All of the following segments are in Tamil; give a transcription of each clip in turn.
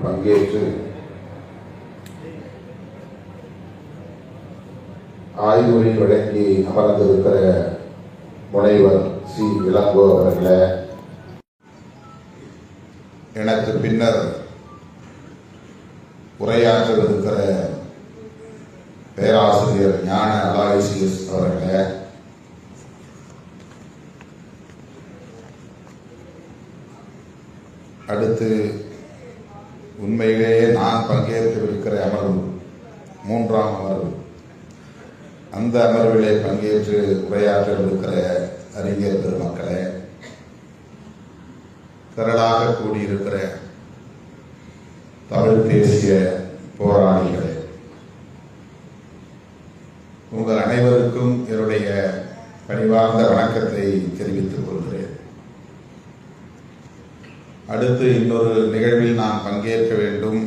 பங்கேற்று ஆய்வுரை வழங்கி அமர்ந்திருக்கிற முனைவர் சி. இளங்கோ அவர்களே, எனக்கு பின்னர் உரையாற்றவிருக்கிற பேராசிரியர் ஞான அலாய்சியஸ் அவர்களே, அடுத்து உண்மையிலேயே நான் பங்கேற்கவிருக்கிற அமர்வு மூன்றாம் அமர்வு. அந்த அமர்விலே பங்கேற்று உரையாற்றவிருக்கிற அறிஞர் பெருமக்களே, திரளாக கூடியிருக்கிற தமிழ் தேசிய போராளிகளே, உங்கள் அனைவருக்கும் என்னுடைய பணிவார்ந்த வணக்கத்தை தெரிவித்துக் கொள்கிறேன். அடுத்து இன்னொரு நிகழ்வில் நான் பங்கேற்க வேண்டும்,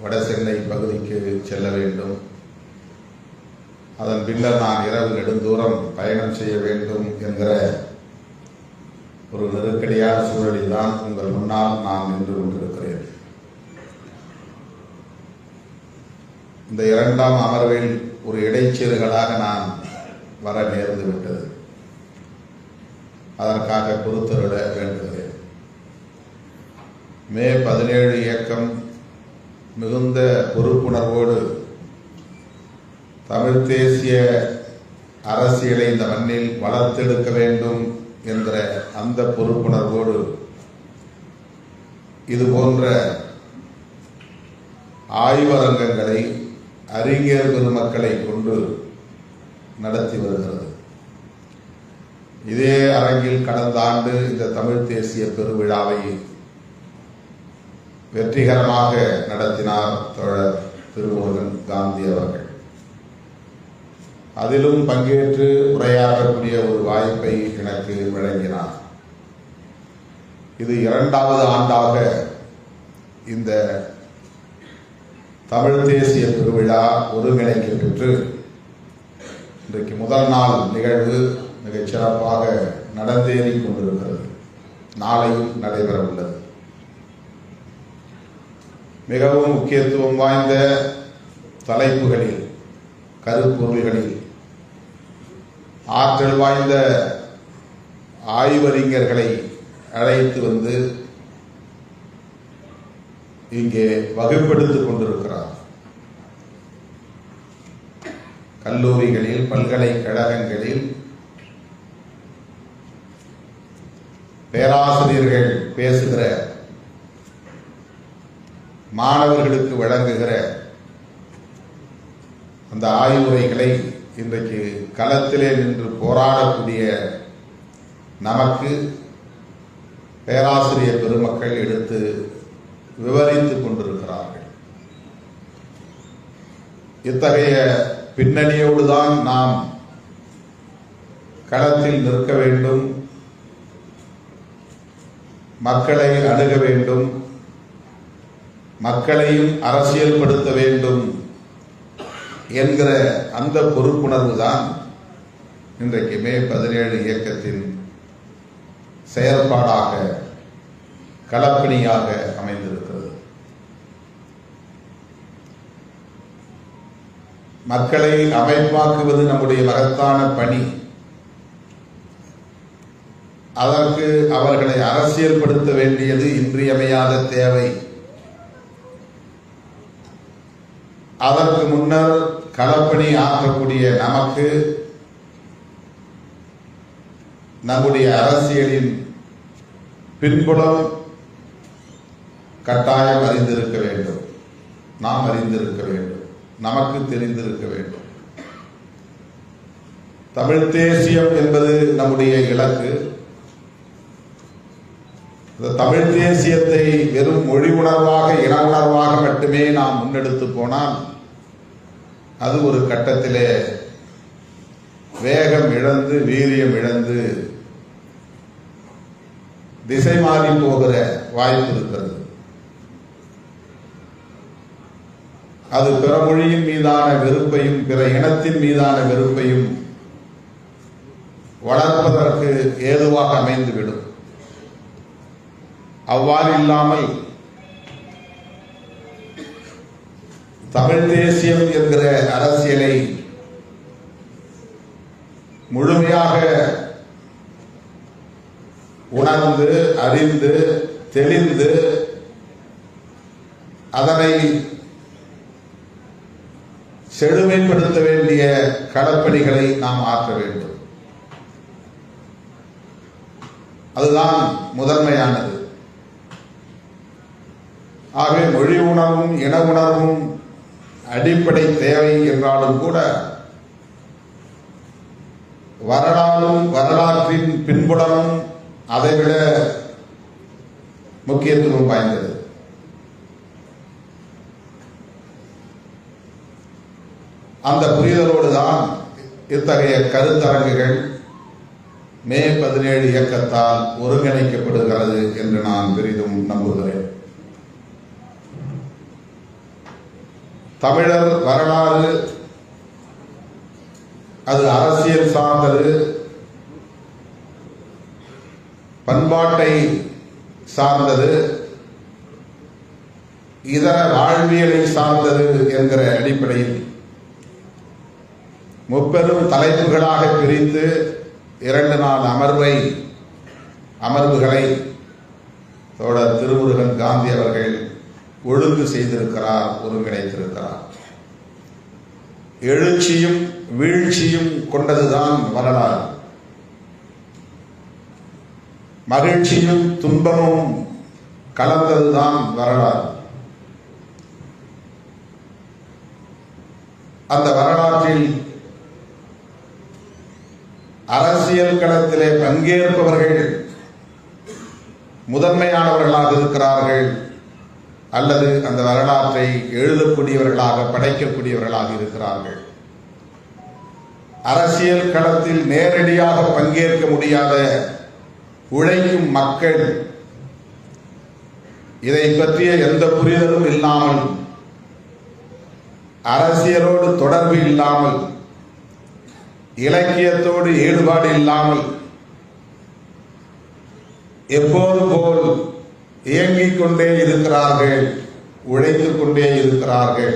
வடசென்னை பகுதிக்கு செல்ல வேண்டும். அதன் பின்னர் நான் இரவு நெடுந்தூரம் பயணம் செய்ய வேண்டும் என்கிற ஒரு நெருக்கடியான சூழலில் தான் உங்கள் முன்னால் நான் நின்று கொண்டிருக்கிறேன். இந்த இரண்டாம் அமர்வில் ஒரு இடைச்சீறுகளாக நான் வர நேர்ந்து விட்டது. அதற்காக பொறுத்தருட வேண்டுகிறேன். மே 17 இயக்கம் மிகுந்த பொறுப்புணர்வோடு தமிழ் தேசிய அரசியலை இந்த மண்ணில் வளர்த்தெடுக்க வேண்டும் என்ற அந்த பொறுப்புணர்வோடு இது போன்ற ஆய்வரங்கங்களை அறிஞர் பெருமக்களை கொண்டு நடத்தி வருகிறது. இதே அரங்கில் கடந்த ஆண்டு இந்த தமிழ் தேசிய பெருவிழாவை வெற்றிகரமாக நடத்தினார் தோழர் திருமுருகன் காந்தி அவர்கள். அதிலும் பங்கேற்று உரையாற்றக்கூடிய ஒரு வாய்ப்பை எனக்கு வழங்கினார். இது 2வது ஆண்டாக இந்த தமிழ் தேசிய பெருவிழா ஒருங்கிணைக்கப்பட்டு இன்றைக்கு முதல் நாள் நிகழ்வு மிகச் சிறப்பாக நடந்தேறி கொண்டிருக்கிறது. நாளையும் நடைபெற உள்ளது. மிகவும் முக்கியத்துவம் வாய்ந்த தலைப்புகளில், கருப்பொருள்களில் ஆற்றல் வாய்ந்த ஆய்வறிஞர்களை அழைத்து வந்து இங்கே வகுப்பெடுத்துக் கொண்டிருக்கிறார். கல்லூரிகளில், பல்கலைக்கழகங்களில் பேராசிரியர்கள் பேசுகிற, மாணவர்களுக்கு வழங்குகிற அந்த ஆய்வுரைகளை இன்றைக்கு களத்திலே நின்று போராடக்கூடிய நமக்கு பேராசிரியர் பெருமக்கள் எடுத்து விவரித்துக் கொண்டிருக்கிறார்கள். இத்தகைய பின்னணியோடுதான் நாம் களத்தில் நிற்க வேண்டும், மக்களை அணுக வேண்டும், மக்களையும் அரசியல்படுத்த வேண்டும் என்கிற அந்த பொறுப்புணர்வு தான் இன்றைக்கு மே 17 இயக்கத்தின் செயற்பாடாக, களப்பணியாக அமைந்திருக்கிறது. மக்களை அமைப்பாக்குவது நம்முடைய மகத்தான பணி. அதற்கு அவர்களை அரசியல்படுத்த வேண்டியது இன்றியமையாத தேவை. அதற்கு முன்னர் களப்பணி ஆற்றக்கூடிய நமக்கு நம்முடைய அரசியலின் பின்புலம் கட்டாயம் அறிந்திருக்க வேண்டும், நாம் அறிந்திருக்க வேண்டும், நமக்கு தெரிந்திருக்க வேண்டும். தமிழ் தேசியம் என்பது நம்முடைய இலக்கு. தமிழ் தேசியத்தை வெறும் மொழி உணர்வாக, இன உணர்வாக மட்டுமே நாம் முன்னெடுத்து போனால் அது ஒரு கட்டத்திலே வேகம் இழந்து, வீரியம் இழந்து திசை மாறி போகிற வாய்ப்பு இருக்கிறது. அது பிற மொழியின் மீதான வெறுப்பையும், பிற இனத்தின் மீதான வெறுப்பையும் வளர்ப்பதற்கு ஏதுவாக அமைந்துவிடும். அவ்வாறு இல்லாமல் தமிழ் தேசியம் என்கிற அரசியலை முழுமையாக உணர்ந்து அறிந்து தெளிந்து அதனை செழுமைப்படுத்த வேண்டிய களப்பணிகளை நாம் ஆற்ற வேண்டும். அதுதான் முதன்மையானது. ஆகவே மொழி உணர்வும் இன உணர்வும் அடிப்படை தேவை என்றாலும் கூட வரலாறும் வரலாற்றின் பின்புலமும் அதைவிட முக்கியத்துவம் வாய்ந்தது. அந்த புரிதலோடு தான் இத்தகைய கருத்தரங்குகள் மே 17 இயக்கத்தால் ஒருங்கிணைக்கப்படுகிறது என்று நான் பெரிதும் நம்புகிறேன். தமிழர் வரலாறு அது அரசியல் சார்ந்தது, பண்பாட்டை சார்ந்தது, இதர வாழ்வியலை சார்ந்தது என்கிற அடிப்படையில் முப்பெரும் தலைப்புகளாக பிரித்து 2 நாள் அமர்வுகளை தோழர் திருமுருகன் காந்தி அவர்கள் ஒழுங்கு செய்திருக்கிறார், ஒருங்கிணைத்திருக்கிறார். எழுச்சியும் வீழ்ச்சியும் கொண்டதுதான் வரலாறு. மகிழ்ச்சியும் துன்பமும் கலந்ததுதான் வரலாறு. அந்த வரலாற்றில் அரசியல் களத்திலே பங்கேற்பவர்கள் முதன்மையானவர்களாக இருக்கிறார்கள் அல்லது அந்த வரலாற்றை எழுதக்கூடியவர்களாக படைக்கக்கூடியவர்களாக இருக்கிறார்கள். அரசியல் களத்தில் நேரடியாக பங்கேற்க முடியாத உழைக்கும் மக்கள் இதை பற்றிய எந்த புரிதலும் இல்லாமல், அரசியலோடு தொடர்பு இல்லாமல், இலக்கியத்தோடு ஈடுபாடு இல்லாமல் எப்போதும் போல் இயங்கிக் கொண்டே இருக்கிறார்கள், உழைத்துக் கொண்டே இருக்கிறார்கள்.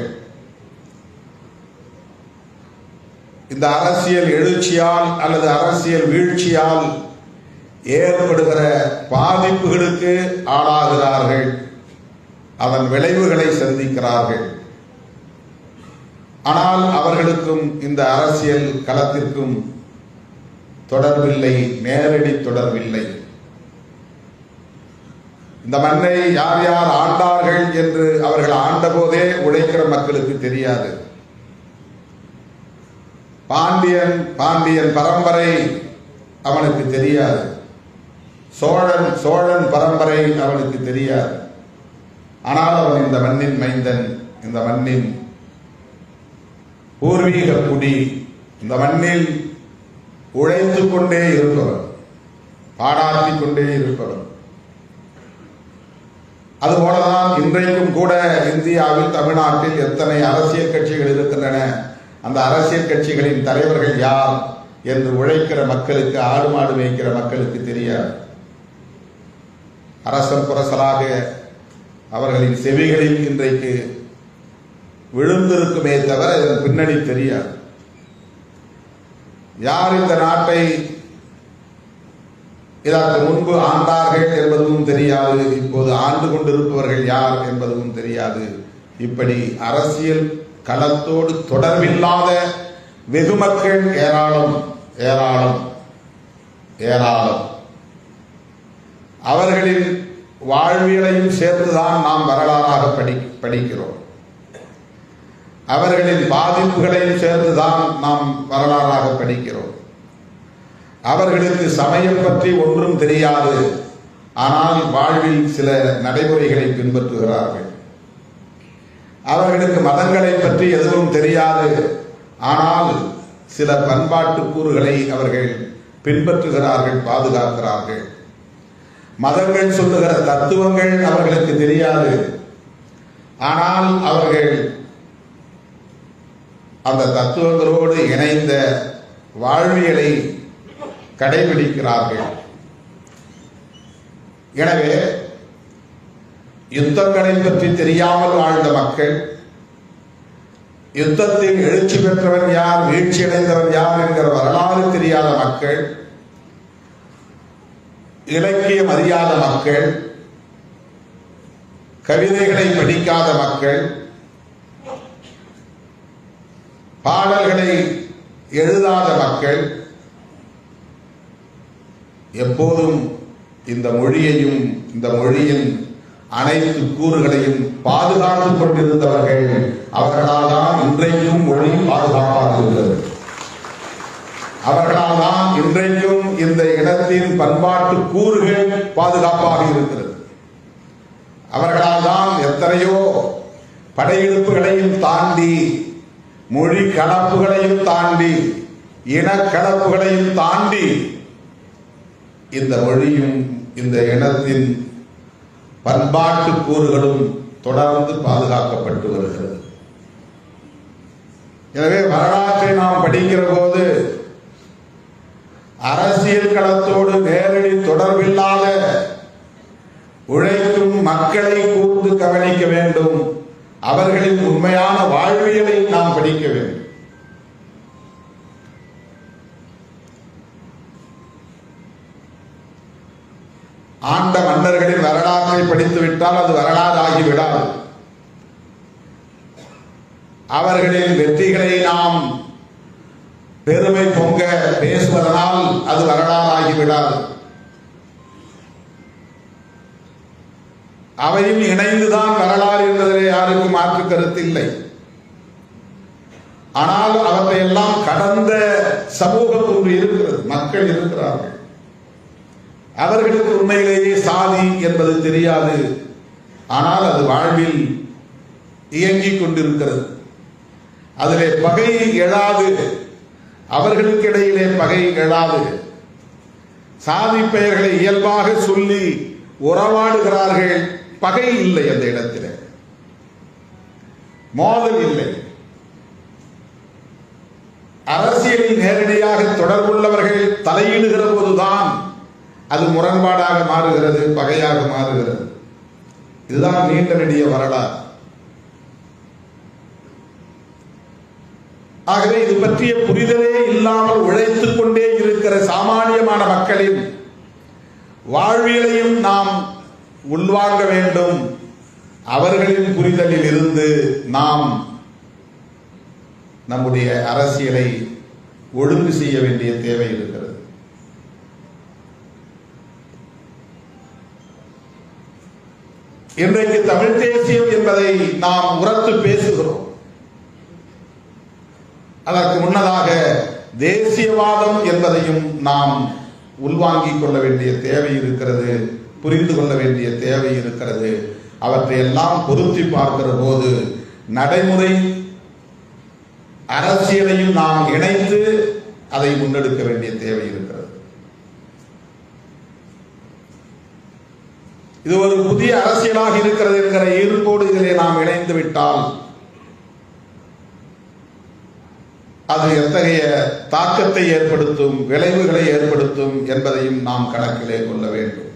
இந்த அரசியல் எழுச்சியால் அல்லது அரசியல் வீழ்ச்சியால் ஏற்படுகிற பாதிப்புகளுக்கு ஆளாகிறார்கள், அதன் விளைவுகளை சந்திக்கிறார்கள். ஆனால் அவர்களுக்கும் இந்த அரசியல் களத்திற்கும் தொடர்பில்லை, நேரடி தொடர்பில்லை. இந்த மண்ணை யார் யார் ஆண்டார்கள் என்று அவர்கள் ஆண்ட போதே உழைக்கிற மக்களுக்கு தெரியாது. பாண்டியன் பரம்பரை அவனுக்கு தெரியாது, சோழன் பரம்பரை அவனுக்கு தெரியாது. ஆனால் அவன் இந்த மண்ணின் மைந்தன், இந்த மண்ணின் பூர்வீக குடி, இந்த மண்ணில் உழைத்துக் கொண்டே இருப்பவன், பாடாற்றிக் கொண்டே இருப்பவன். அதுபோலதான் இன்றைக்கும் கூட இந்தியாவில் தமிழ்நாட்டில் எத்தனை அரசியல் கட்சிகள் இருக்கின்றன, அந்த அரசியல் கட்சிகளின் தலைவர்கள் யார் என்று உழைக்கிற மக்களுக்கு, ஆடு மாடு மேய்க்கிற மக்களுக்கு தெரியாது. அரசன் புரசலாக அவர்களின் செவிகளில் இன்றைக்கு விழுந்திருக்குமே தவிர இதன் பின்னணி தெரியாது. யார் இந்த நாட்டை இதற்கு முன்பு ஆண்டார்கள் என்பதும் தெரியாது, இப்போது ஆண்டு கொண்டிருப்பவர்கள் யார் என்பதும் தெரியாது. இப்படி அரசியல் களத்தோடு தொடர்பில்லாத வெகு மக்கள் ஏராளம் ஏராளம் ஏராளம். அவர்களின் வாழ்வியலையும் சேர்த்துதான் நாம் வரலாறாக படிக்கிறோம். அவர்களின் பாதிப்புகளையும் சேர்த்துதான் நாம் வரலாறாக படிக்கிறோம். அவர்களுக்கு சமயம் பற்றி ஒன்றும் தெரியாது, ஆனால் வாழ்வில் சில நடைமுறைகளை பின்பற்றுகிறார்கள். அவர்களுக்கு மதங்களை பற்றி எதுவும் தெரியாது, ஆனால் சில பண்பாட்டு கூறுகளை அவர்கள் பின்பற்றுகிறார்கள், பாதுகாக்கிறார்கள். மதங்கள் சொல்லுகிற தத்துவங்கள் அவர்களுக்கு தெரியாது, ஆனால் அவர்கள் அந்த தத்துவங்களோடு இணைந்த வாழ்வியலை கடைபிடிக்கிறார்கள். எனவே யுத்தங்களை பற்றி தெரியாமல் வாழ்ந்த மக்கள், யுத்தத்தில் எழுச்சி பெற்றவன் யார், வீழ்ச்சி அடைந்தவன் யார் என்கிற வரலாறு தெரியாத மக்கள், இலக்கியம் அறியாத மக்கள், கவிதைகளை படிக்காத மக்கள், பாடல்களை எழுதாத மக்கள் எப்போதும் இந்த மொழியையும் இந்த மொழியின் அனைத்து கூறுகளையும் பாதுகாத்துக் கொண்டிருந்தவர்கள். அவர்களால் தான் இன்றைக்கும் மொழி பாதுகாப்பாக இருக்கிறது. அவர்களால் தான் இன்றைக்கும் இந்த இடத்தின் பண்பாட்டு கூறுகள் பாதுகாப்பாக இருக்கிறது. அவர்களால் தான் எத்தனையோ படையெடுப்புகளையும் தாண்டி, மொழி கலப்புகளையும் தாண்டி, இனக்கலப்புகளையும் தாண்டி இந்த மொழியும் இந்த இனத்தின் பண்பாட்டு கூறுகளும் தொடர்ந்து பாதுகாக்கப்பட்டு வருகிறது. எனவே வரலாற்றை நாம் படிக்கிற போது அரசியல் களத்தோடு நேரடி தொடர்பில்லாத உழைக்கும் மக்களை கூர்ந்து கவனிக்க வேண்டும். அவர்களின் உண்மையான வாழ்வியலை நாம் படிக்க வேண்டும். ஆண்ட மன்னர்களின் வரலாற்றை படித்துவிட்டால் அது வரலாறு ஆகிவிடாது. அவர்களின் வெற்றிகளை நாம் பெருமை பொங்க பேசுவதனால் அது வரலாறு ஆகிவிடாது. அவையும் இணைந்துதான் வரலாறு என்பதிலே யாருக்கும் மாற்று கருத்து இல்லை. ஆனால் அவற்றை எல்லாம் கடந்த சமூகம் ஒன்று இருக்கிறது, மக்கள் இருக்கிறார்கள். அவர்களுக்கு உண்மையிலேயே சாதி என்பது தெரியாது. ஆனால் அது வாழ்வில் இயங்கிக் கொண்டிருக்கிறது. அதிலே பகை எழாது, அவர்களுக்கு இடையிலே பகை எழாது. சாதி பெயர்களை இயல்பாக சொல்லி உறவாடுகிறார்கள். பகை இல்லை, அந்த இடத்தில் மோதல் இல்லை. அரசியலில் நேரடியாக தொடர்புள்ளவர்கள் தலையிடுகிற போதுதான் அது முரண்பாடாக மாறுகிறது, பகையாக மாறுகிறது. இதுதான் நீண்ட நெடிய வரலாறு. ஆகவே இது பற்றிய புரிதலே இல்லாமல் உழைத்துக் கொண்டே இருக்கிற சாமானியமான மக்களின் வாழ்வியலையும் நாம் உள்வாங்க வேண்டும். அவர்களின் புரிதலில் இருந்து நாம் நம்முடைய அரசியலை ஒழுங்கு செய்ய வேண்டிய தேவை இருக்கிறது. இன்றைக்கு தமிழ் தேசியம் என்பதை நாம் உரத்து பேசுகிறோம். அதற்கு முன்னதாக தேசியவாதம் என்பதையும் நாம் உள்வாங்கிக் கொள்ள வேண்டிய தேவை இருக்கிறது, புரிந்து கொள்ள வேண்டிய தேவை இருக்கிறது. அவற்றை எல்லாம் பொருத்தி பார்க்கிற போது நடைமுறை அரசியலையும் நாம் இணைத்து அதை முன்னெடுக்க வேண்டிய தேவை இருக்கிறது. இது ஒரு புதிய அரசியலாக இருக்கிறது என்கிற ஈர்ப்போடு இதிலே நாம் இணைந்து விட்டால் அது எத்தகைய தாக்கத்தை ஏற்படுத்தும், விளைவுகளை ஏற்படுத்தும் என்பதையும் நாம் கணக்கிலே கொள்ள வேண்டும்.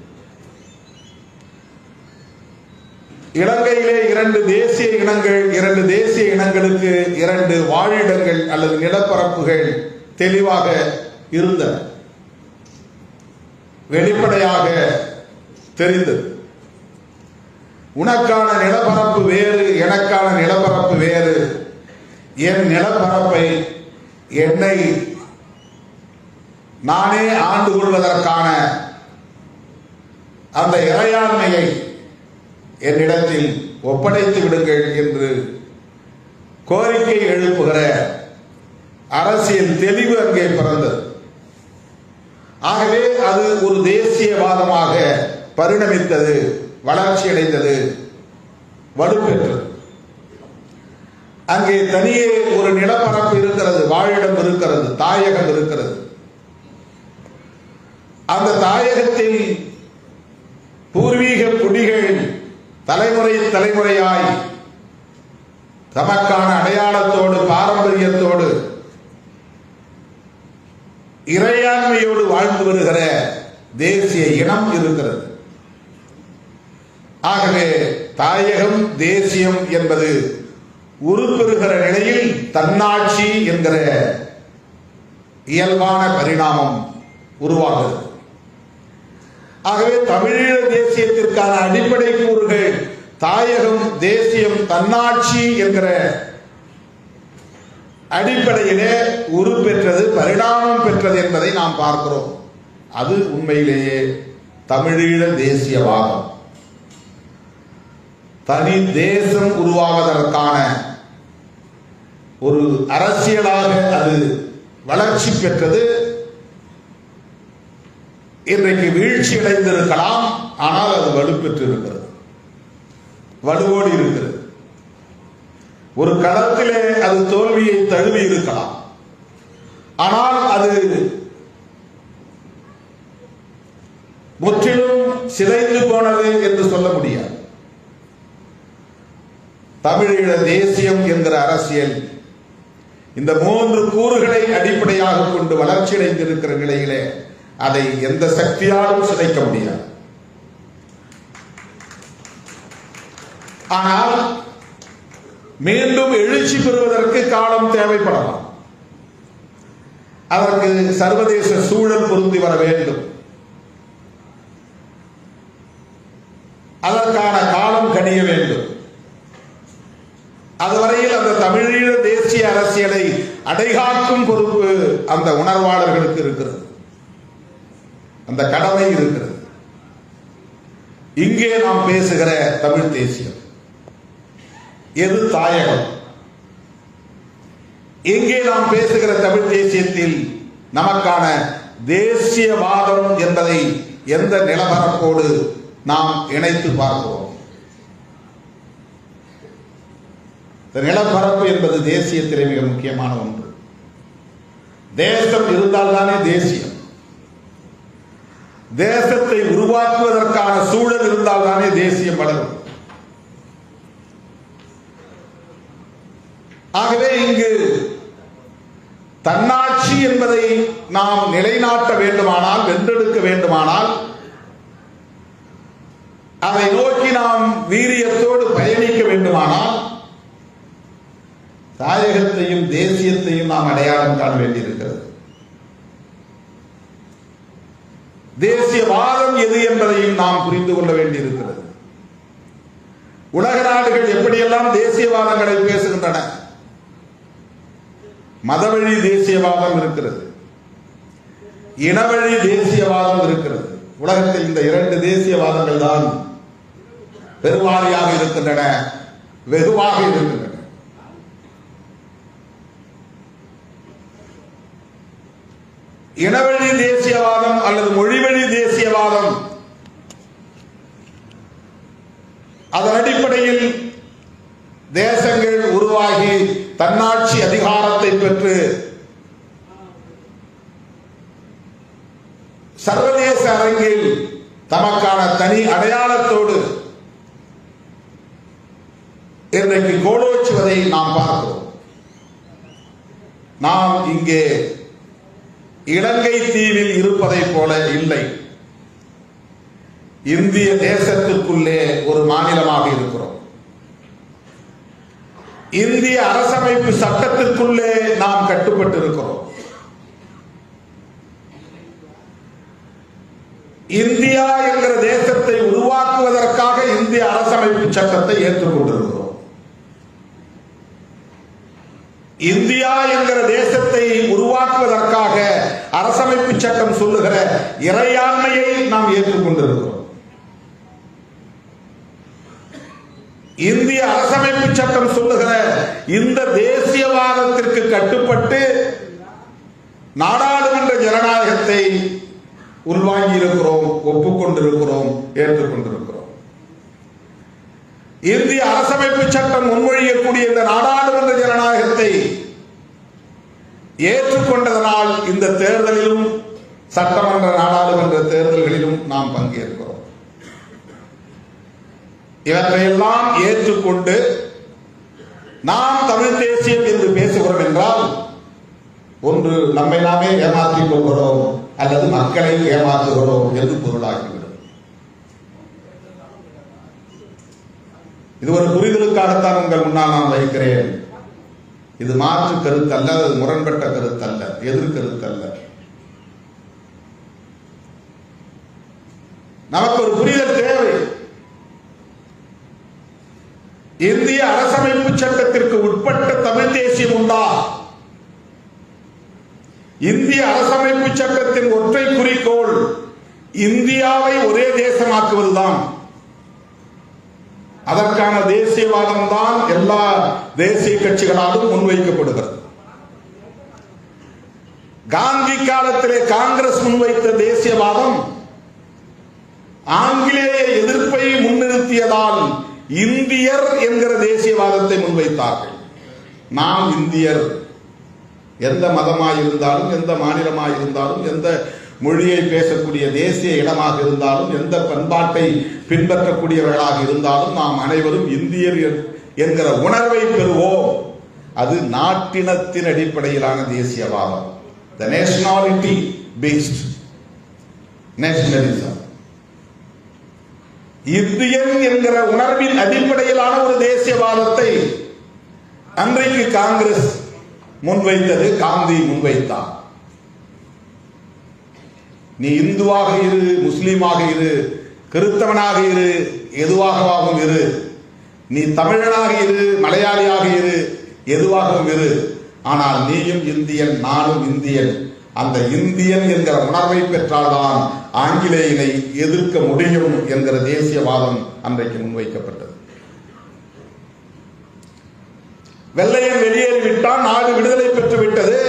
இலங்கையிலே இரண்டு தேசிய இனங்களுக்கு இரண்டு வாழிடங்கள் அல்லது நிலப்பரப்புகள் தெளிவாக இருந்தன, வெளிப்படையாக தெரிந்தது. உனக்கான நிலப்பரப்பு வேறு, எனக்கான நிலப்பரப்பு வேறு. என் நிலப்பரப்பை என்னை நானே ஆண்டு கொள்வதற்கான அந்த இறையாண்மையை என்னிடத்தில் ஒப்படைத்து விடுங்கள் என்று கோரிக்கை எழுப்புகிற அரசியல் தெளிவு அங்கே பிறந்தது. ஆகவே அது ஒரு தேசியவாதமாக பரிணமித்தது, வளர்ச்சியடைந்தது, வலுப்பெற்றது. அங்கே தனியே ஒரு நிலப்பரப்பு இருக்கிறது, வாழிடம் இருக்கிறது, தாயகம் இருக்கிறது. அந்த தாயகத்தில் பூர்வீக குடிகள் தலைமுறையாய் தமக்கான அடையாளத்தோடு, பாரம்பரியத்தோடு, இறையாண்மையோடு வாழ்ந்து வருகிற தேசிய இனம் இருக்கிறது. ஆகவே தாயகம், தேசியம் என்பது உருப்பெறுகிற நிலையில் தன்னாட்சி என்கிற இயல்பான பரிணாமம் உருவாகிறது. ஆகவே தமிழீழ தேசியத்திற்கான அடிப்படை கூறுகள் தாயகம், தேசியம், தன்னாட்சி என்கிற அடிப்படையிலே உருப்பெற்றது, பரிணாமம் பெற்றது என்பதை நாம் பார்க்கிறோம். அது உண்மையிலேயே தமிழீழ தேசியவாதம். தனி தேசம் உருவாவதற்கான ஒரு அரசியலாக அது வளர்ச்சி பெற்றது. இன்றைக்கு வீழ்ச்சி அடைந்திருக்கலாம், ஆனால் அது வலுப்பெற்று இருக்கிறது, வலுவோடு இருக்கிறது. ஒரு களத்திலே அது தோல்வியை தழுவி இருக்கலாம், ஆனால் அது முற்றிலும் சிதைந்து போனது என்று சொல்ல முடியாது. தமிழீழ தேசியம் என்கிற அரசியல் இந்த 3 கூறுகளை அடிப்படையாக கொண்டு வளர்ச்சியடைந்திருக்கிற நிலையிலே அதை எந்த சக்தியாலும் சிதைக்க முடியாது. ஆனால் மீண்டும் எழுச்சி பெறுவதற்கு காலம் தேவைப்படலாம். அதற்கு சர்வதேச சூழல் பொருந்தி வர வேண்டும். அதற்கான காலம் கணிய வேண்டும். அதுவரையில் அந்த தமிழீழ தேசிய அரசியலை அடைகாக்கும் பொறுப்பு அந்த உணர்வாளர்களுக்கு இருக்கிறது, அந்த கடமை இருக்கிறது. இங்கே நாம் பேசுகிற தமிழ் தேசியம் எது தாயகம்? இங்கே நாம் பேசுகிற தமிழ் தேசியத்தில் நமக்கான தேசியவாதம் என்பதை எந்த நிலவரப்போடு நாம் இணைத்து பார்க்கிறோம்? நிலப்பரப்பு என்பது தேசியத்திலே மிக முக்கியமான ஒன்று. தேசம் இருந்தால்தானே தேசியம். தேசத்தை உருவாக்குவதற்கான சூழல் இருந்தால்தானே தேசியம் வளரும். ஆகவே இங்கு தன்னாட்சி என்பதை நாம் நிலைநாட்ட வேண்டுமானால், வென்றெடுக்க வேண்டுமானால், அதை நோக்கி நாம் வீரியத்தோடு பயணிக்க வேண்டுமானால் தாயகத்தையும் தேசியத்தையும் நாம் அடையாளம் காண வேண்டியிருக்கிறது. தேசியவாதம் எது என்பதையும் நாம் புரிந்து கொள்ள வேண்டியிருக்கிறது. உலக நாடுகள் எப்படியெல்லாம் தேசியவாதங்களை பேசுகின்றன. மதவழி தேசியவாதம் இருக்கிறது, இனவழி தேசியவாதம் இருக்கிறது. உலகத்தில் இந்த 2 தேசியவாதங்கள் தான் பெருவாரியாக இருக்கின்றன, வெகுவாக இருக்கின்றன. இனவழி தேசியவாதம் அல்லது மொழிவழி தேசியவாதம், அதன் அடிப்படையில் தேசங்கள் உருவாகி தன்னாட்சி அதிகாரத்தை பெற்று சர்வதேச அரங்கில் தமக்கான தனி அடையாளத்தோடு இன்றைக்கு கோலோச்சுவதை நாம் பார்க்கிறோம். நாம் இங்கே இலங்கை தீவில் இருப்பதை போல இல்லை. இந்திய தேசத்துக்குள்ளே ஒரு மாநிலமாக இருக்கிறோம். இந்திய அரசமைப்பு சட்டத்திற்குள்ளே நாம் கட்டுப்பட்டு இருக்கிறோம். இந்தியா என்கிற தேசத்தை உருவாக்குவதற்காக இந்திய அரசமைப்பு சட்டத்தை ஏற்றுக்கொண்டிருக்கிறோம். இந்தியா என்கிற தேசத்தை உருவாக்குவதற்காக அரசமைப்பு சட்டம் சொல்லுகிற இறையாண்மையை நாம் ஏற்றுக்கொண்டிருக்கிறோம். இந்திய அரசமைப்பு சட்டம் சொல்லுகிற இந்த தேசியவாதத்திற்கு கட்டுப்பட்டு நாடாளுமன்ற ஜனநாயகத்தை உள்வாங்கி இருக்கிறோம், ஒப்புக்கொண்டிருக்கிறோம், ஏற்றுக்கொண்டிருக்கிறோம். இந்திய அரசமைப்பு சட்டம் முன்மொழியக்கூடிய இந்த நாடாளுமன்ற ஜனநாயகத்தை ஏற்றுக்கொண்டதனால் இந்த தேர்தலிலும், சட்டமன்ற நாடாளுமன்ற தேர்தல்களிலும் நாம் பங்கேற்கிறோம். இவற்றையெல்லாம் ஏற்றுக்கொண்டு நாம் தமிழ் தேசியம் என்று பேசுகிறோம் என்றால், ஒன்று நம்மை நாமே ஏமாற்றிக் கொள்கிறோம் அல்லது மக்களை ஏமாற்றுகிறோம் என்று பொருளாகிவிடும். இது ஒரு புரிதலுக்காகத்தான் உங்கள் முன்னால் நான் வைக்கிறேன். இது மாற்று கருத்தல்ல, அது முரண்பட்ட கருத்தல்ல, எதிர்கருத்தல்ல. நமக்கு ஒரு புரிதல் தேவை. இந்திய அரசமைப்பு சட்டத்திற்கு உட்பட்ட தமிழ் தேசியம் உண்டா? இந்திய அரசமைப்பு சட்டத்தின் ஒற்றை குறிக்கோள் இந்தியாவை ஒரே தேசமாக்குவதுதான். அதற்கான தேசியவாதம் தான் எல்லா தேசிய கட்சிகளாலும் முன்வைக்கப்படுகிறது. காந்தி காலத்திலே காங்கிரஸ் முன்வைத்த தேசியவாதம் ஆங்கிலேய எதிர்ப்பை முன்னிறுத்தியதால் இந்தியர் என்கிற தேசியவாதத்தை முன்வைத்தார்கள். நாம் இந்தியர், எந்த மதமாய் இருந்தாலும், எந்த மாநிலமாய் இருந்தாலும், எந்த மொழியை பேசக்கூடிய தேசிய இடமாக இருந்தாலும், எந்த பண்பாட்டை பின்பற்றக்கூடியவர்களாக இருந்தாலும் நாம் அனைவரும் இந்தியர் என்கிற உணர்வை பெறுவோம். அது நாட்டினத்தின் அடிப்படையிலான தேசியவாதம். The nationality based nationalism. Indian என்கிற உணர்வின் அடிப்படையிலான ஒரு தேசியவாதத்தை அன்றைக்கு காங்கிரஸ் முன்வைத்தது, காந்தி முன்வைத்தார். நீ இந்துவாக இரு, முஸ்லீமாக இரு, கிறிஸ்தவனாக இரு, எதுவாகவும் இரு, நீ தமிழனாக இரு, மலையாளியாக இரு, எதுவாகவும் இரு, ஆனால் நீயும் இந்தியன், நானும் இந்தியன். அந்த இந்தியன் என்கிற உணர்வை பெற்றால்தான் ஆங்கிலேயனை எதிர்க்க முடியும் என்கிற தேசியவாதம் அன்றைக்கு முன்வைக்கப்பட்டது. வெள்ளையன் வெளியேறிவிட்டான், நாடு விடுதலை பெற்று விட்டது.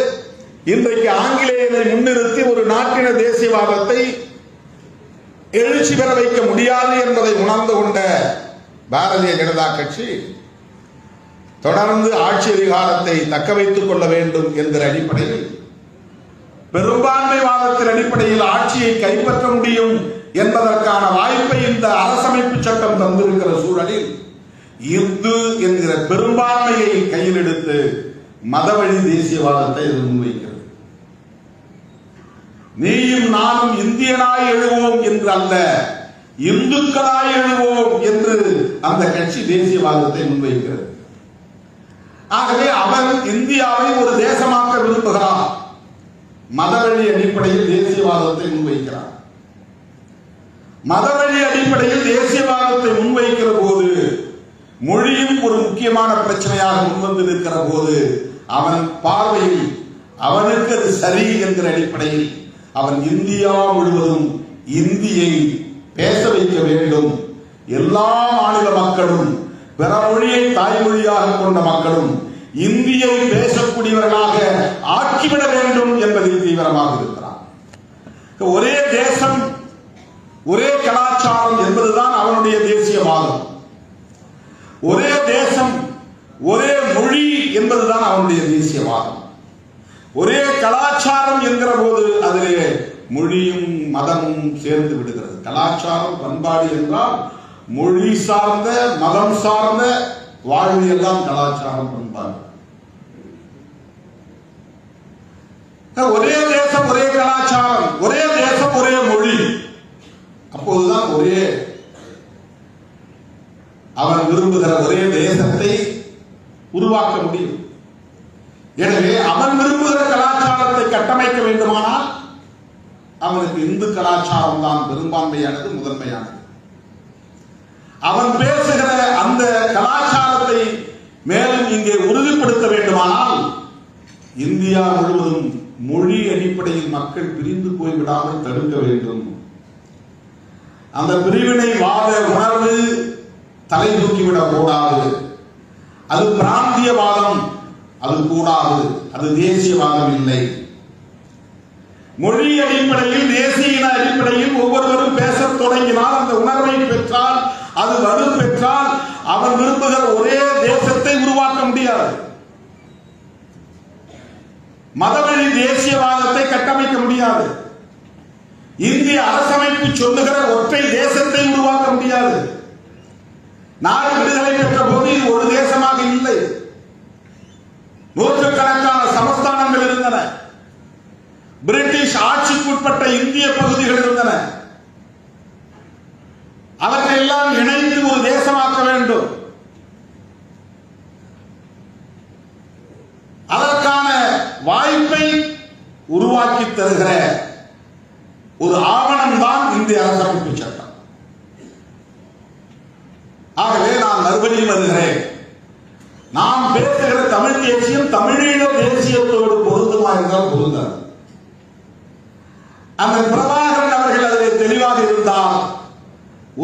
இன்றைக்கு ஆங்கிலேயனை முன்னிறுத்தி ஒரு நாட்டின தேசியவாதத்தை எழுச்சி பெற வைக்க முடியாது என்பதை உணர்ந்து கொண்ட பாரதிய ஜனதா கட்சி தொடர்ந்து ஆட்சி அதிகாரத்தை தக்க வைத்துக் கொள்ள வேண்டும் என்கிற அடிப்படையில், பெரும்பான்மைவாதத்தின் அடிப்படையில் ஆட்சியை கைப்பற்ற முடியும் என்பதற்கான வாய்ப்பை இந்த அரசமைப்பு சட்டம் தந்திருக்கிற சூழலில் இந்து என்கிற பெரும்பான்மையை கையில் எடுத்து மதவழி தேசியவாதத்தை இது முன்வைக்கிறது. நீயும் நானும் இந்தியனாய் எழுவோம் என்று அல்ல, இந்துக்களாய் எழுவோம் என்று அந்த கட்சி தேசியவாதத்தை முன்வைக்கிறது. ஆகவே அவன் இந்தியாவை ஒரு தேசமாக்க விரும்புகிறான். மதவழி அடிப்படையில் தேசியவாதத்தை முன்வைக்கிறான். மதவழி அடிப்படையில் தேசியவாதத்தை முன்வைக்கிற போது மொழியும் ஒரு முக்கியமான பிரச்சனையாக முன்வந்து நிற்கிற போது அவன் பார்வையில் அவனுக்கு அது சரி என்கிற அடிப்படையில் அவன் இந்தியா முழுவதும் இந்தியை பேச வைக்க வேண்டும். எல்லா மாநில மக்களும், பிற மொழியை தாய்மொழியாக கொண்ட மக்களும் இந்தியை பேசக்கூடியவர்களாக ஆக்கிவிட வேண்டும் என்பதில் தீவிரமாக இருக்கிறான். ஒரே தேசம், ஒரே கலாச்சாரம் என்பதுதான் அவனுடைய தேசியவாதம். ஒரே தேசம், ஒரே மொழி என்பதுதான் அவனுடைய தேசியவாதம். ஒரே கலாச்சாரம் என்கிற போது அதிலே மொழியும் மதமும் சேர்ந்து விடுகிறது. கலாச்சாரம், பண்பாடு என்றால் மொழி சார்ந்த, மதம் சார்ந்த வாழ்வு எல்லாம் கலாச்சாரம், பண்பாடு. ஒரே தேசம், ஒரே கலாச்சாரம், ஒரே தேசம், ஒரே மொழி. அப்போதுதான் ஒரே அவன் விரும்புகிற ஒரே தேசத்தை உருவாக்க முடியும். எனவே அவன் விரும்புகிற கலாச்சாரத்தை கட்டமைக்க வேண்டுமானால் அவனுக்கு இந்து கலாச்சாரம் தான் பெரும்பான்மையானது, முதன்மையானது. அவன் பேசுகிற அந்த கலாச்சாரத்தை மேலும் இங்கே உறுதிப்படுத்த வேண்டுமானால் இந்தியா முழுவதும் மொழி அடிப்படையில் மக்கள் பிரிந்து போய்விடாமல் தடுக்க வேண்டும். அந்த பிரிவினை வாத உணர்வு தலை தூக்கிவிடக் கூடாது. அது பிராந்தியவாதம், அது கூடாது. அது தேசியவாதம் இல்லை. மொழி அடிப்படையில், தேசிய அடிப்படையில் ஒவ்வொருவரும் பேசத் தொடங்கினால், அந்த உணர்வை பெற்றால், அது வலு பெற்றால் அவன் விரும்புகிற ஒரே தேசத்தை உருவாக்க முடியாது. மதவழி தேசியவாதத்தை கட்டமைக்க முடியாது. இந்திய அரசமைப்பு சொல்லுகிற ஒற்றை தேசத்தை உருவாக்க முடியாது. நாடு விடுதலை பெற்ற போது இது ஒரு தேசமாக இல்லை. நூற்றுக்கணக்கான சமஸ்தானங்கள் இருந்தன. பிரிட்டிஷ் ஆட்சிக்கு உட்பட்ட இந்திய பகுதிகள் இருந்தன. அவற்றையெல்லாம் இணைந்து ஒரு தேசமாக்க வேண்டும். உருவாக்கி தருகிற ஒரு ஆவணம் தான் இந்திய அரசமைப்பு சட்டம். ஆகவே நான் மறுபடியும் வருகிறேன், நாம் பேசுகிற தமிழ் தேசியம் தமிழீழ தேசியத்தோடு பொருந்துமா என்றால் பொருந்தாது. அந்த பிரபாகரன் அவர்கள் அதில் தெளிவாக இருந்தால்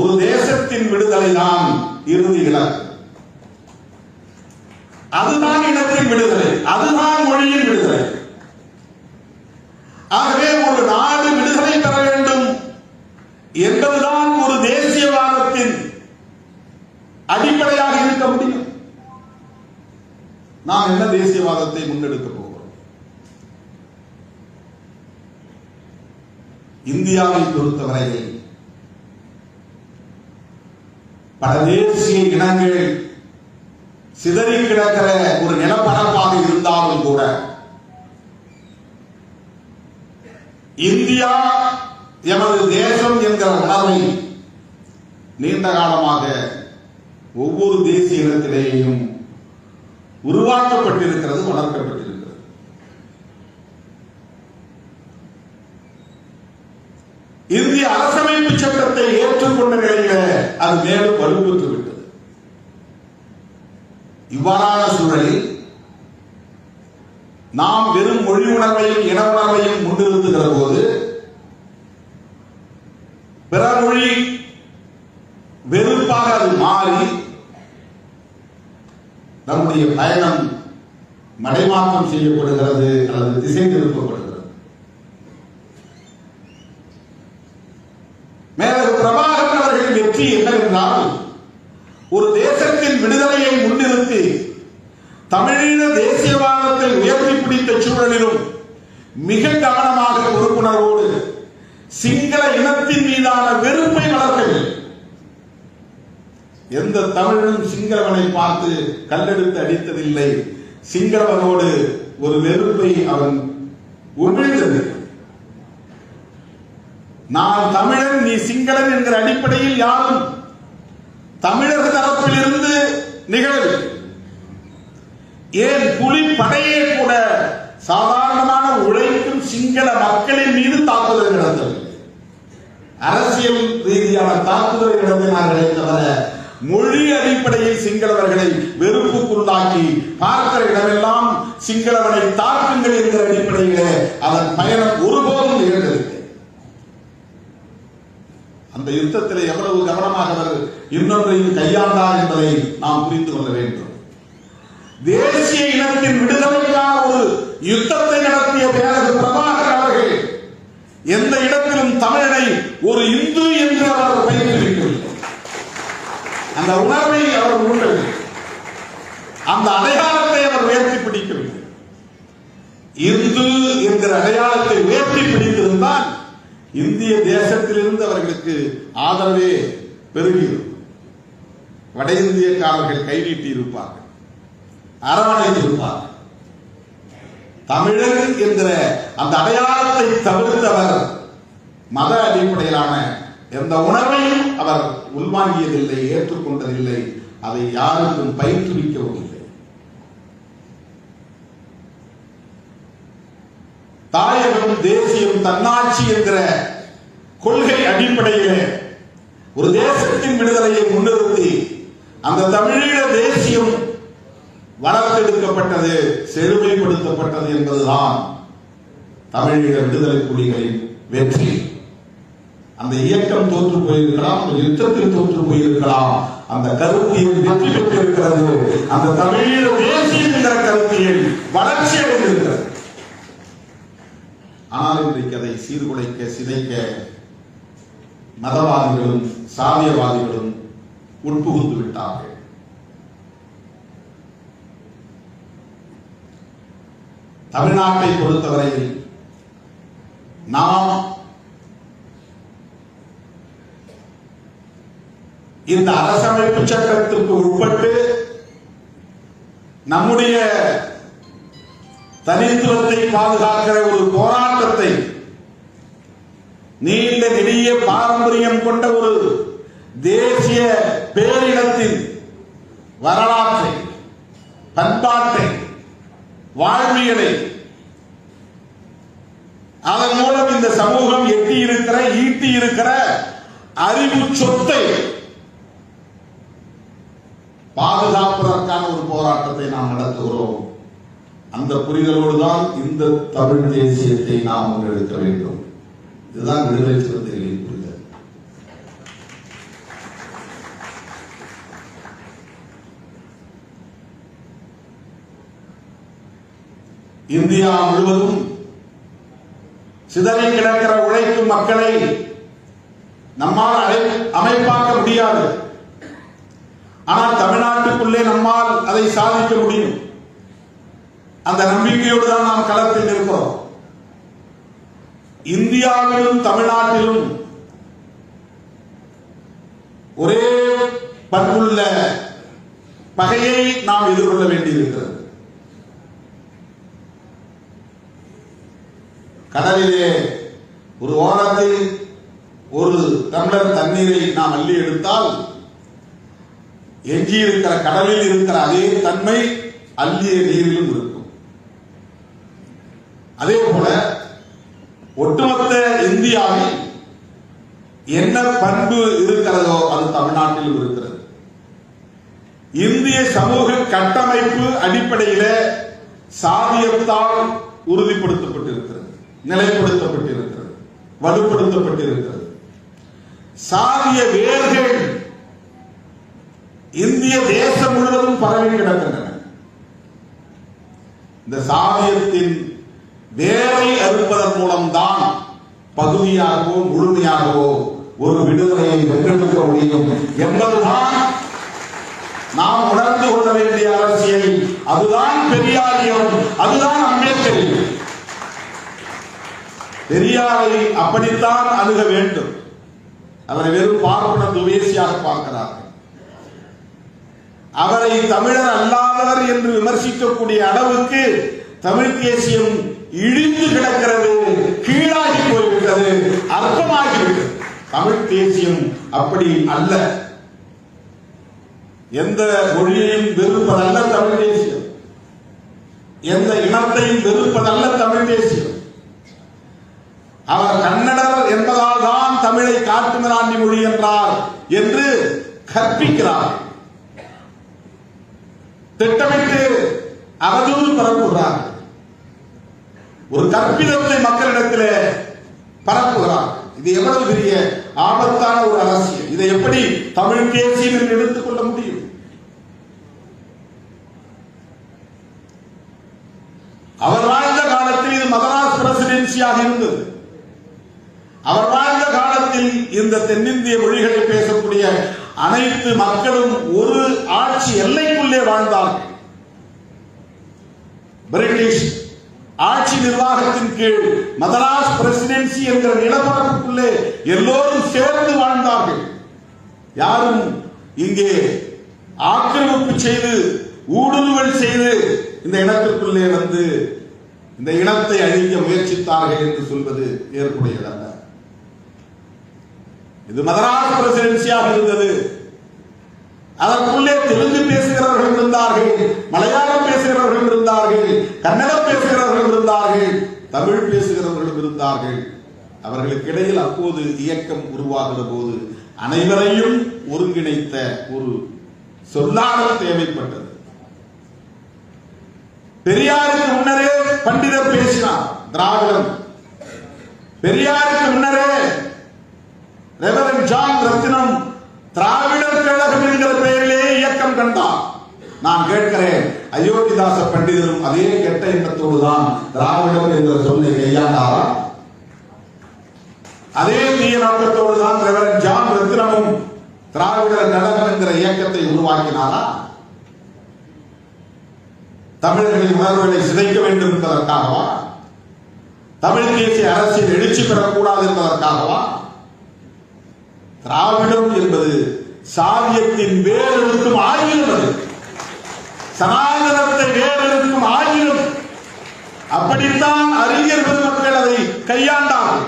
ஒரு தேசத்தின் விடுதலை தான் இறுதி இலக்கு. அதுதான் இனத்தின் விடுதலை, அதுதான் மொழியின் விடுதலை. ஆகவே ஒரு நாடு விடுதலை பெற வேண்டும் என்பதுதான் ஒரு தேசியவாதத்தின் அடிப்படையாக இருக்க முடியும். நாம் என்ன தேசியவாதத்தை முன்னெடுக்க போகிறோம்? இந்தியாவை பொறுத்தவரையில் பல தேசிய இனங்கள் சிதறி கிடக்கிற ஒரு நிலப்பரப்பாக இருந்தாலும் கூட இந்தியா எமது தேசம் என்கிற உணர்வை நீண்ட காலமாக ஒவ்வொரு தேசிய இனத்திலேயும் உருவாக்கப்பட்டிருக்கிறது, வளர்க்கப்பட்டிருக்கிறது. இந்திய அரசமைப்பு சட்டத்தை ஏற்றுக்கொண்ட நிலையில அது மேலும் வலுப்பெற்று விட்டது. இவ்வாறான சூழலில் நாம் வெறும் மொழி உணர்வையும் இன உணர்வையும் முன்னிறுத்துகிற போது பிற மொழி வெறுப்பாக அது மாறி நம்முடைய பயணம் மடைமாற்றம் செய்யப்படுகிறது அல்லது திசை திருப்பப்படுகிறது. மேலும் பிரபாகரன் அவர்களின் வெற்றி என்னவென்றால் ஒரு தேசத்தின் விடுதலையை முன்னிறுத்தி தமிழீழ தேசியவாதத்தை உயர்த்தி பிடித்த சூழலிலும் மிக கவனமாக பொறுப்புணர்வோடு சிங்கள இனத்தின் மீதான வெறுப்பை வளர்க்கவில்லை. எந்த தமிழனும் சிங்களவனை பார்த்து கல்லெடுத்து அடித்ததில்லை. சிங்களவனோடு ஒரு வெறுப்பை அவன் உமிழ்ந்தது. நான் தமிழன், நீ சிங்களன் என்கிற அடிப்படையில் யாரும் தமிழர் தரப்பில் இருந்து நிகழவில்லை. ஏன் புலி படையே கூட சாதாரணமான உழைக்கும் சிங்கள மக்களின் மீது தாக்குதல் நடத்தவில்லை. அரசியல் ரீதியான தாக்குதல் நடத்தினார்களே தவிர மொழி அடிப்படையில் சிங்களவர்களை வெறுப்புக்குள்ளாக்கி பார்க்கிற இடமெல்லாம் சிங்களவனை தாக்குங்கள் என்கிற அடிப்படையிலே அதன் பயணம் ஒருபோதும் நிகழ்ந்ததில்லை. அந்த யுத்தத்தில் எவ்வளவு கவனமாக அவர் இன்னொன்றையும் கையாண்டார் என்பதை நாம் புரிந்து கொள்ள வேண்டும். தேசிய இனத்தின் விடுதலைக்கான ஒரு யுத்தத்தை நடத்திய பேரரசு பிரபாகரன் அவர்கள் எந்த இடத்திலும் தமிழனை ஒரு இந்து என்று அவர் பயிற்றுவிக்கவில்லை. அந்த உணர்வை அவர் உண்டவில்லை. அந்த அடையாளத்தை அவர் உயர்த்தி பிடிக்கவில்லை. இந்து என்கிற அடையாளத்தை உயர்த்தி பிடித்திருந்தால் இந்திய தேசத்திலிருந்து அவர்களுக்கு ஆதரவே பெருகியிருக்கும். வட இந்தியக்காரர்கள் கை நீட்டி இருப்பார்கள், அரவணைத்திருப்பார்கள். தமிழர் என்கிற அந்த அடையாளத்தை தவிர்த்தவர் மத அடிப்படையிலான எந்த உணர்வையும் அவர் உள்வாங்கியதில்லை, ஏற்றுக்கொண்டதில்லை. அதை யாருக்கும் பயிற்றுவிக்கவும் இல்லை. தாயகம், தேசியம், தன்னாட்சி என்கிற கொள்கை அடிப்படையிலே ஒரு தேசத்தின் விடுதலையை முன்னிறுத்தி அந்த தமிழீழ தேசியம் வளர்த்தெடுக்கப்பட்டது, செழுமைப்படுத்தப்பட்டது என்பதுதான் தமிழீழ விடுதலை புலிகளின் வெற்றி. அந்த இயக்கம் தோற்று போயிருக்கலாம், அந்த யுத்தத்தில் தோற்று போயிருக்கலாம், அந்த கருத்தியல் வெற்றி பெற்றிருக்கிறது. அந்த தமிழீழ தேசியம் என்கிற கருத்தியல் வளர்ச்சி அடைந்திருக்கிறது. ஆனால் இன்றைக்கு அதை சீர்குலைக்க, சிதைக்க மதவாதிகளும் சாதியவாதிகளும் உட்புகுந்து விட்டார்கள். தமிழ்நாட்டை பொறுத்தவரையில் நாம் இந்த அரசமைப்பு சட்டத்திற்கு உட்பட்டு நம்முடைய தனித்துவத்தை பாதுகாக்கிற ஒரு போராட்டத்தை, நீண்ட நெடிய பாரம்பரியம் கொண்ட ஒரு தேசிய பேரினத்தின் வரலாற்றை, பண்பாட்டை, வாழ்வியலை அதன் மூலம் இந்த சமூகம் ஈட்டி இருக்கிற அறிவு சொத்தை பாதுகாப்பதற்கான ஒரு போராட்டத்தை நாம் நடத்துகிறோம். அந்த புரிதலோடு தான் இந்த தமிழ் தேசியத்தை நாம் முன்னெடுக்க வேண்டும். இதுதான் விடுதலை சிறுத்தைகளின் புரிதல். இந்தியா முழுவதும் சிதறி கிடக்கிற உழைக்கும் மக்களை நம்மால் அமைப்பாக்க முடியாது. ஆனால் தமிழ்நாட்டுக்குள்ளே நம்மால் அதை சாதிக்க முடியும். அந்த நம்பிக்கையோடு தான் நாம் களத்தில் இருக்கிறோம். இந்தியாவிலும் தமிழ்நாட்டிலும் ஒரே பண்புள்ள பகையை நாம் எதிர்கொள்ள வேண்டியிருக்கிறது. கடலிலே ஒரு ஓரத்தில் ஒரு டம்ளர் தண்ணீரை நாம் அள்ளி எடுத்தால் எஞ்சி இருக்கிற கடலில் இருக்கிற அதே தன்மை அள்ளிய நீரிலும் இருக்கும். அதே போல ஒட்டுமொத்த இந்தியாவில் என்ன பண்பு இருக்கிறதோ அது தமிழ்நாட்டிலும் இருக்கிறது. இந்திய சமூக கட்டமைப்பு அடிப்படையில் சாதியத்தால் உறுதிப்படுத்தப்பட்டிருக்கிறது, நிலைப்படுத்தப்பட்டிருக்கிறது, வலுப்படுத்தப்பட்டிருக்கிறது. சாதிய வேர்கள் இந்திய தேசம் முழுவதும் பரவி கிடக்கின்றன. இந்த சாதியத்தின் வேரை அறுப்பதன் மூலம்தான் பகுதியாகவோ முழுமையாகவோ ஒரு விடுதலையை வென்றெடுக்க முடியும் என்பதுதான் நாம் உணர்ந்து கொள்ள வேண்டிய அரசியல். அதுதான் பெரியாரியம், அதுதான் அம்பேத்கரியம். பெரியாரை அப்படித்தான் அணுக வேண்டும். அவரை வெறும் பார்ப்பன துவேசியாக பார்க்கிறார்கள். அவரை தமிழர் அல்லாதவர் என்று விமர்சிக்கக்கூடிய அளவுக்கு தமிழ் தேசியம் இழிந்து கிடக்கிறது, கீழாகி போய்விட்டது, அற்பமாகிவிட்டது. தமிழ் தேசியம் அப்படி அல்ல. எந்த மொழியையும் வெறுப்பதல்ல தமிழ் தேசியம், எந்த இனத்தையும் வெறுப்பதல்ல தமிழ் தேசியம். அவர் கன்னடர் என்பதால் தான் தமிழை காட்டுமிராண்டி மொழி என்றார் என்று கற்பிக்கிறார். திட்டமிட்டு அவதூறு பரப்புகிறார். ஒரு கற்பிதத்தை மக்களிடத்தில் பரப்புகிறார். இது எவ்வளவு பெரிய ஆபத்தான ஒரு அரசியல். இதை எப்படி தமிழ் தேசியம் என்று எடுத்துக் கொள்ள முடியும்? அவர் வாழ்ந்த காலத்தில் இது மதராஸ் பிரசிடென்சியாக இருந்தது. அவர் வாழ்ந்த காலத்தில் இந்த தென்னிந்திய மொழிகளை பேசக்கூடிய அனைத்து மக்களும் ஒரு ஆட்சி எல்லைக்குள்ளே வாழ்ந்தார்கள். பிரிட்டிஷ் ஆட்சி நிர்வாகத்தின் கீழ் மதராஸ் பிரசிடென்சி என்கிற நிலப்பரப்புக்குள்ளே எல்லோரும் சேர்ந்து வாழ்ந்தார்கள். யாரும் இங்கே ஆக்கிரமிப்பு செய்து ஊடுருவல் செய்து இந்த இனத்திற்குள்ளே வந்து இந்த இனத்தை அழிக்க முயற்சித்தார்கள் என்று சொல்வது ஏற்புடையதல்ல. இது மதராஸ் பிரசிடென்சியாக இருந்தது. அதற்குள்ளே தெலுங்கு பேசுகிறவர்கள் இருந்தார்கள், மலையாளம் பேசுகிறவர்கள் இருந்தார்கள், கன்னடம் பேசுகிறவர்கள் இருந்தார்கள், தமிழ் பேசுகிறவர்களும் இருந்தார்கள். அவர்களுக்கு இடையில் அப்போது இயக்கம் உருவாகிற போது அனைவரையும் ஒருங்கிணைத்த ஒரு சொல்லாடல் தேவைப்பட்டது. பெரியாருக்கு முன்னரே பண்டிதர் பேசினார், திராவிடம். பெரியாருக்கு முன்னரே ரெவரண்ட் ஜான் ரத்தினம் திராவிடர் கழகம் என்கிற பெயரிலே இயக்கம் கண்டார். நான் கேட்கிறேன், அயோத்திதாச பண்டிதரும் அதே கெட்ட எண்ணத்தோடு தான் திராவிடம் என்ற சொல்லை கையாண்டாரா? அதே தீய நோக்கத்தோடு தான் ரெவரண்ட் ஜான் ரத்தினமும் திராவிடர் கழகம் என்கிற இயக்கத்தை உருவாக்கினாரா? தமிழர்களின் உணர்வுகளை சிதைக்க வேண்டும் என்பதற்காகவா? தமிழ் தேசிய அரசியல் எழுச்சி பெறக்கூடாது என்பதற்காகவா? திராவிடம் என்பது சாதியத்தின் வேறெடுக்கும் ஆயுதம், சனாதனத்தை வேறெடுக்கும் ஆயுதம். அப்படித்தான் அறிஞர் பெருமக்கள் அதை கையாண்டார்கள்.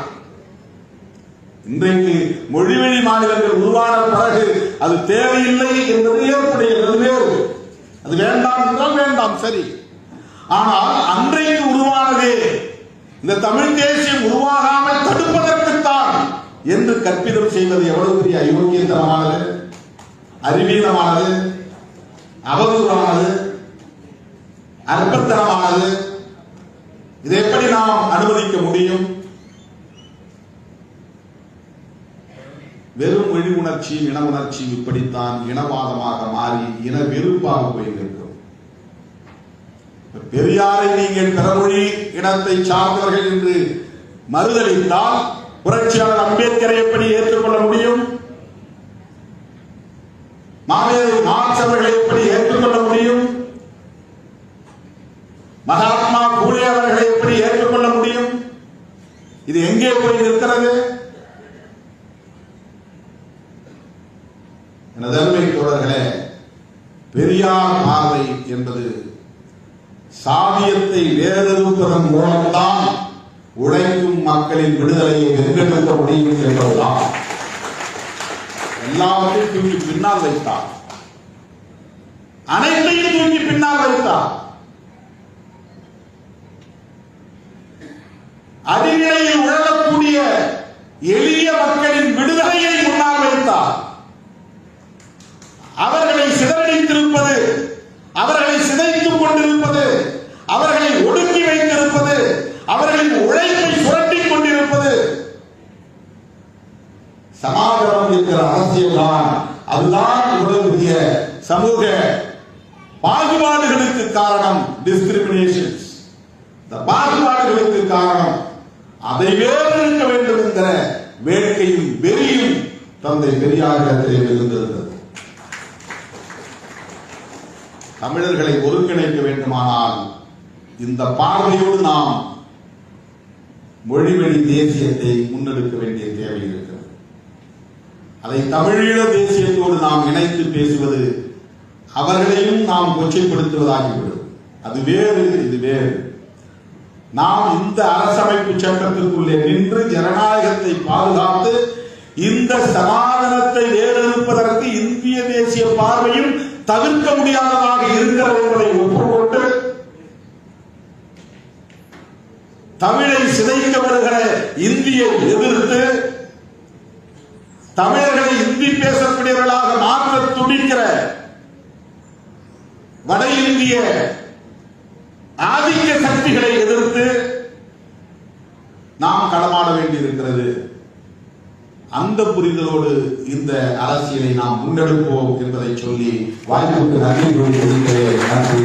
இன்றைக்கு மொழிவழி மாநிலங்கள் உருவான பிறகு அது தேவையில்லை என்பது ஏற்புடையது, வேறு. அது வேண்டாம் என்றால் வேண்டாம், சரி. ஆனால் அன்றைக்கு உருவானதே இந்த தமிழ் தேசியம் உருவாகாமல் தடுப்பதற்குத்தான் என்று கற்பிதம் செய்வது எவ்வளவு பெரிய அயோக்கியத்தனமானது, அறிவீனமானது, அவதூறானது, அற்பத்தனமானது. இதை எப்படி நாம் அனுமதிக்க முடியும்? வெறும் மொழி உணர்ச்சி, இன உணர்ச்சி இப்படித்தான் இனவாதமாக மாறி இன வெறுப்பாக போய் நிற்கும். பெரியாரை நீங்கள் பிறமொழி இனத்தை சார்ந்தவர்கள் என்று மறுதலித்தால் புரட்சியாளர் அம்பேத்கரை எப்படி ஏற்றுக்கொள்ள முடியும்? மார்க்ஸ் அவர்களை எப்படி ஏற்றுக்கொள்ள முடியும்? மகாத்மா பூலே அவர்களை எப்படி ஏற்றுக்கொள்ள முடியும்? இது எங்கே போய் நிற்கிறது? எனது அருமை தோழர்களே, பெரியார் பார்வை என்பது சாதியத்தை வேறறுப்பதன் மூலம்தான் உழைக்கும் மக்களின் விடுதலையை வென்றெடுக்க முடியும் என்பதுதான். எல்லாவற்றையும் தூக்கி பின்னால் வைத்தார், அனைத்தையும் தூக்கி பின்னால் வைத்தார். அடிநிலையில் உழலக்கூடிய எளிய மக்களின் விடுதலையை முன்னால் வைத்தார். அவர்களை சிதறடித்திருப்பது, அவர்களை சிதைத்துக் கொண்டிருப்பது, அவர்களை ஒடுக்கி வைத்திருப்பது, அவர்களின் உழைப்பை சுரண்டிக் கொண்டிருப்பது சமாதானம் என்கிற அரசியல் தான். அதுதான் உலகிய சமூக பாகுபாடுகளுக்கு காரணம். டிஸ்கிரிமினேஷன்ஸ், பாகுபாடுகளுக்கு காரணம். அதை வேறு இருக்க வேண்டும் என்கிற வேட்கையும் வெறியும் தந்தை பெரியாரிடத்திலே இருந்திருந்தது. தமிழர்களை ஒருங்கிணைக்க வேண்டுமானால் இந்த பார்வையோடு நாம் மொழிவழி தேசியத்தை முன்னெடுக்க வேண்டிய தேவை இருக்கிறது. அதை தமிழீழ தேசியத்தோடு நாம் இணைத்து பேசுவது அவர்களையும் நாம் கொச்சைப்படுத்துவதாகிவிடும். அது வேறு, இது வேறு. நாம் இந்த அரசமைப்பு சட்டத்திற்குள்ளே நின்று ஜனநாயகத்தை பாதுகாத்து இந்த சனாதனத்தை வேறறுப்பதற்கு இந்திய தேசிய பார்வையும் தவிர்க்க முடியாததாக இருக்கிறது என்பதை ஒப்புக்கொண்டு தமிழை சிதைக்க வருகிற இந்தியை எதிர்த்து தமிழர்களை இந்தி பேசக்கூடியவர்களாக மாற்ற துடிக்கிற வட இந்திய ஆதிக்க சக்திகளை எதிர்த்து நாம் களமாட வேண்டியிருக்கிறது. அந்த புரிதலோடு இந்த அரசியலை நாம் முன்னெடுப்போம் என்பதை சொல்லி வாய்ப்புக்கு நன்றி கூறி நன்றி.